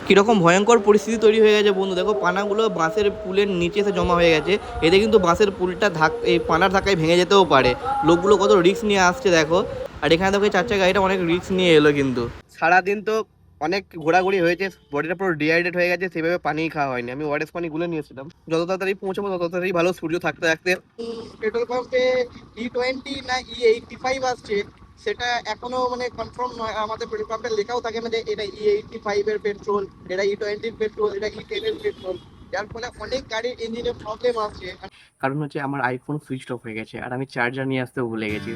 কীরকম ভয়ঙ্কর পরিস্থিতি তৈরি হয়ে গেছে বন্ধু, দেখো পানাগুলো বাঁশের পুলের নিচে এসে জমা হয়ে গেছে। এতে কিন্তু বাঁশের পুলটা এই পানার ধাক্কায় ভেঙে যেতেও পারে। লোকগুলো কত রিস্ক নিয়ে আসছে দেখো। আর এখানে দেখো এই চার চাকা গাড়িটা অনেক রিস্ক নিয়ে এলো কিন্তু। সারাদিন তো অনেক ঘোরাঘুরি হয়েছে, বডিটা পুরো ডিহাইড্রেট হয়ে গেছে, সেভাবে পানি খাওয়া হয়নি। আমি ওয়ারেস পানি গুলো নিয়েছিলাম। যত তাড়াতাড়ি পৌঁছাবো তত তাড়াতাড়ি ভালো, সূর্য থাকতে থাকতে। পেট্রোল পাম্পে E20 না E85 আসছে, সেটা এখনো মানে কনফার্ম নয়। আমাদের পেট্রোল পাম্পে লেখাও থাকে না যে এটা E85 এর পেট্রোল, এটা E20 পেট্রোল, এটা E10 এর পেট্রোল। যার ফলে অনেক গাড়ির ইঞ্জিনে প্রবলেম আসছে। কারণ হচ্ছে আমার আইফোন সুইচ অফ হয়ে গেছে আর আমি চার্জার নিয়ে আসতেও ভুলে গেছি।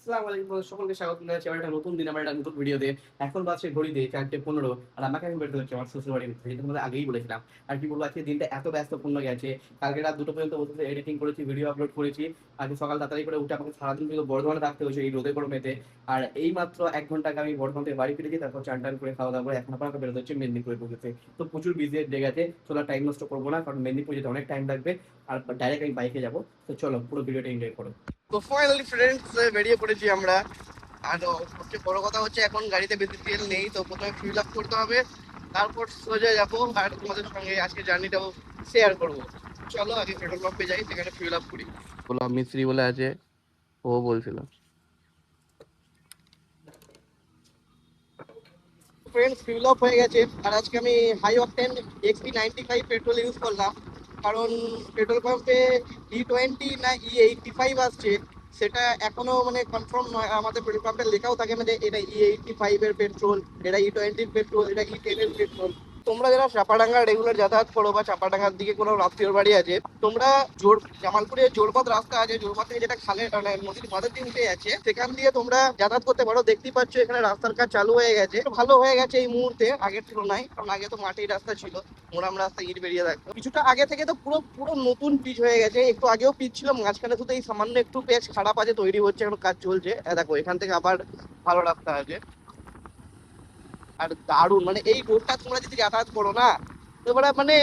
আসসালামু আলাইকুম বন্ধুরা, সকলকে স্বাগত জানাচ্ছি আমার একটা নতুন দিন, আমার একটা নতুন ভিডিওতে। এখন বাজছে ঘড়িতে 4:15 আর আমাকে আমি বের হচ্ছে আমার শ্বশুর বাড়ি, যেটা তোমাদের আগেই বলেছিলাম। আর কি বলবো, আজকে দিনটা এত ব্যস্তপূর্ণ গেছে। কালকে রাত 2টো পর্যন্ত বসে এডিটিং করেছি, ভিডিও আপলোড করেছি। আজকে সকাল তাড়াতাড়ি করে উঠে আমাকে সারাদিন কিন্তু বর্ধমানে থাকতে হয়েছে এই রোদে গরমেতে। আর এই মাত্র 1 ঘন্টা আগে আমি বর্ধমান থেকে বাড়ি ফিরেছি, তারপর চান টান করে খাওয়া দাওয়া করে এখন আপনাকে বেরোতে হচ্ছে মেদিনীপুরে পৌঁছেছে। তো প্রচুর বিজি ডে গেছে, চলো টাইম নষ্ট করবো না, কারণ মেদিনীপুর যেতে অনেক টাইম লাগবে। আর ডাইরেক্ট আমি বাইকে যাবো। তো চলো পুরো ভিডিওটা এনজয় করো। তো ফাইনালি ফ্রেন্ডস বেরিয়ে পড়েছি আমরা। আর সবচেয়ে বড় কথা হচ্ছে এখন গাড়িতে বেশি তেল নেই, তো প্রথমে ফিল আপ করতে হবে, তারপর সোজা যাবো আর তোমাদের সঙ্গে আজকে জার্নিটাও শেয়ার করবো। চলো আগে পেট্রোল পাম্পে যাই, সেখানে ফিল আপ করি। গোলাম মিস্ত্রি বলে আছে, ও বলছিল। ফ্রেন্ডস ফিল আপ হয়ে গেছে, আর আজকে আমি high octane XP95 petrol use করলাম। কারণ পেট্রোল পাম্পে E20 না E85 আসছে, সেটা এখনো মানে কনফার্ম নয়। আমাদের পেট্রোল পাম্পে লেখাও থাকে না যে এটা E85 এর পেট্রোল, এটা E20 পেট্রোল, এটা E10 এর পেট্রোল। তোমরা যারা চাপাডাঙ্গা রেগুলার যাতায়াত করো বা চাপাডাঙ্গার দিকে কোনো আত্মীয়র বাড়ি আছে, তোমরা জামালপুরে জোরপথ রাস্তা আছে, জোরপথ থেকে যেটা খালে মানে নদীর বাঁধের দিকে উঠে আছে, সেখান দিয়ে তোমরা যাতায়াত করতে পারো। দেখতেই পাচ্ছ এখানে রাস্তার কাজ চালু হয়ে গেছে, ভালো হয়ে গেছে এই মুহূর্তে আগের তুলনায়। কারণ আগে তো মাটির রাস্তা ছিল, মোরাম রাস্তা ইট বেরিয়ে থাকতো। কিছুটা আগে থেকে তো পুরো পুরো নতুন পিচ হয়ে গেছে। একটু আগেও পিচ ছিল, মাঝখানে শুধু এই সামান্য একটু পেচ খারাপ আছে, তৈরি হচ্ছে, এখন কাজ চলছে। দেখো এখান থেকে আবার ভালো রাস্তা আছে। আর দারুণ, মানে এই রোডটা তোমরা যদি যাতায়াত করো না, তোমরা মানে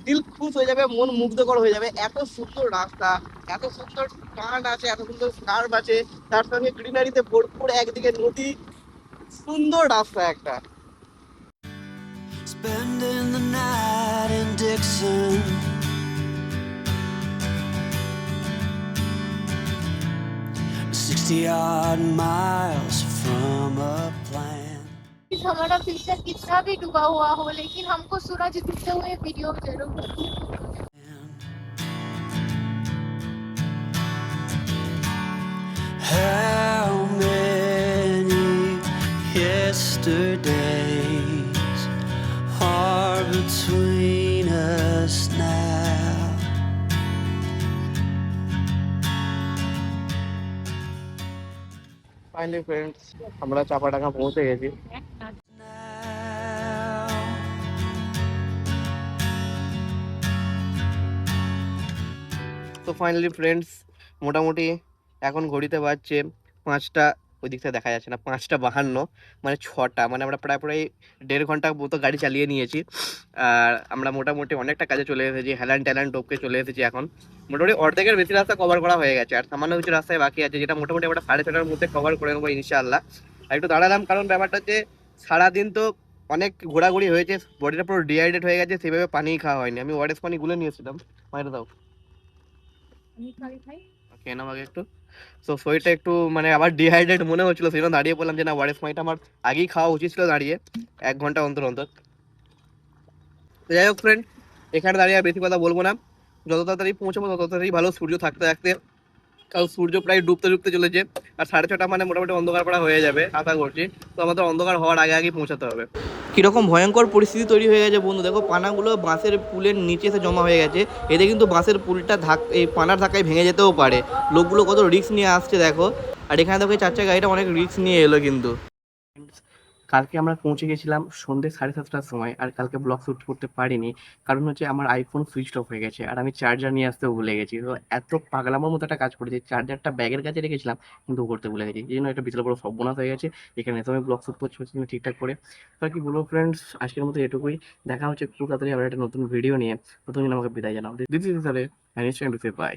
দিল খুশ হয়ে যাবে, মন মুগ্ধকর হয়ে যাবে। এত সুন্দর রাস্তা, এত সুন্দর টার্ন আছে, এত সুন্দর কার্ভ আছে, তার সঙ্গে গ্রিনারিতে ভরপুর, একদিকে নদী, সুন্দর রাস্তা একটা। Spending the night in Dixon, 60 odd miles from a plan. हमारा फ्यूचर कितना भी डूबा हुआ हो, लेकिन हमको सूरज डूबते हुए वीडियो जरूर। How many yesterdays are between us now? Finally friends, আমরা চাপাডাঙ্গা পৌঁছে গেছি। তো ফাইনালি ফ্রেন্ডস, মোটামুটি এখন ঘড়িতে বাজছে 5টা, ওই দিকটা দেখা যাচ্ছে না, 5টা 52, মানে 6টা, মানে আমরা প্রায় প্রায় 1.5 ঘন্টা মতো গাড়ি চালিয়ে নিয়েছি। আর আমরা মোটামুটি অনেকটা কাজে চলে এসেছি, হেলান ট্যালান টপকে চলে এসেছি। এখন মোটামুটি অর্ধেকের বেশি রাস্তা কভার করা হয়ে গেছে, আর সামান্য কিছু রাস্তায় বাকি আছে, যেটা মোটামুটি আমরা 6:30টার মধ্যে কভার করে নেবো ইনশাআল্লাহ। আর একটু দাঁড়ালাম, কারণ ব্যাপারটা হচ্ছে সারাদিন তো অনেক ঘোরাঘুরি হয়েছে, বডিটা পুরো ডিহাইড্রেট হয়ে গেছে, সেভাবে পানি খাওয়া হয়নি। আমি ওয়ারেস পানি গুলে নিয়েছিলাম, মাইরে দাও খেয়ে নাও আগে একটু। তো শরীরটা একটু মানে আবার ডিহাইড্রেট মনে হচ্ছিল, সেই জন্য দাঁড়িয়ে বললাম যে না, ওয়ারেস পানিটা আমার আগেই খাওয়া উচিত ছিল দাঁড়িয়ে, 1 ঘন্টা অন্তর অন্তর। তো যাই হোক ফ্রেন্ড, এখানে দাঁড়িয়ে আর বেশি কথা বলবো না। যত তাড়াতাড়ি পৌঁছাবো তত তাড়াতাড়ি ভালো, সূর্য থাকতে থাকতে। কারণ সূর্য প্রায় ডুবতে ডুবতে চলেছে, আর 6:30 মানে মোটামুটি অন্ধকার পড়া হয়ে যাবে আশা করছি। তো আমাদের অন্ধকার হওয়ার আগে আগে পৌঁছাতে হবে। কীরকম ভয়ঙ্কর পরিস্থিতি তৈরি হয়ে গেছে বন্ধু, দেখো পানাগুলো বাঁশের পুলের নিচে এসে জমা হয়ে গেছে। এতে কিন্তু বাঁশের পুলটা এই পানার ধাক্কায় ভেঙে যেতেও পারে। লোকগুলো কত রিস্ক নিয়ে আসছে দেখো। আর এখানে দেখো এই চার চাকা গাড়িটা অনেক রিস্ক নিয়ে এলো কিন্তু। কালকে আমরা পৌঁছে গেছিলাম সন্ধ্যে 7:30টার সময়, আর কালকে ব্লগ শ্যুট করতে পারিনি। কারণ হচ্ছে আমার আইফোন সুইচ অফ হয়ে গেছে আর আমি চার্জার নিয়ে আসতেও ভুলে গেছি। তো এত পাগলামোর মতো একটা কাজ করেছি, চার্জারটা ব্যাগের কাছে রেখেছিলাম কিন্তু করতে ভুলে গেছি, এই জন্য একটা বিশাল বড় সর্বনাশ হয়ে গেছে। এখানে তো আমি ব্লগ শ্যুট করছি ঠিকঠাক করে। তো আর কি বলবো ফ্রেন্ডস, আজকের মতো এটুকুই। দেখা হচ্ছে খুব তাড়াতাড়ি আবার একটা নতুন ভিডিও নিয়ে। ততদিন আমাকে বিদায় জানাও দিদি, তাহলে বাই।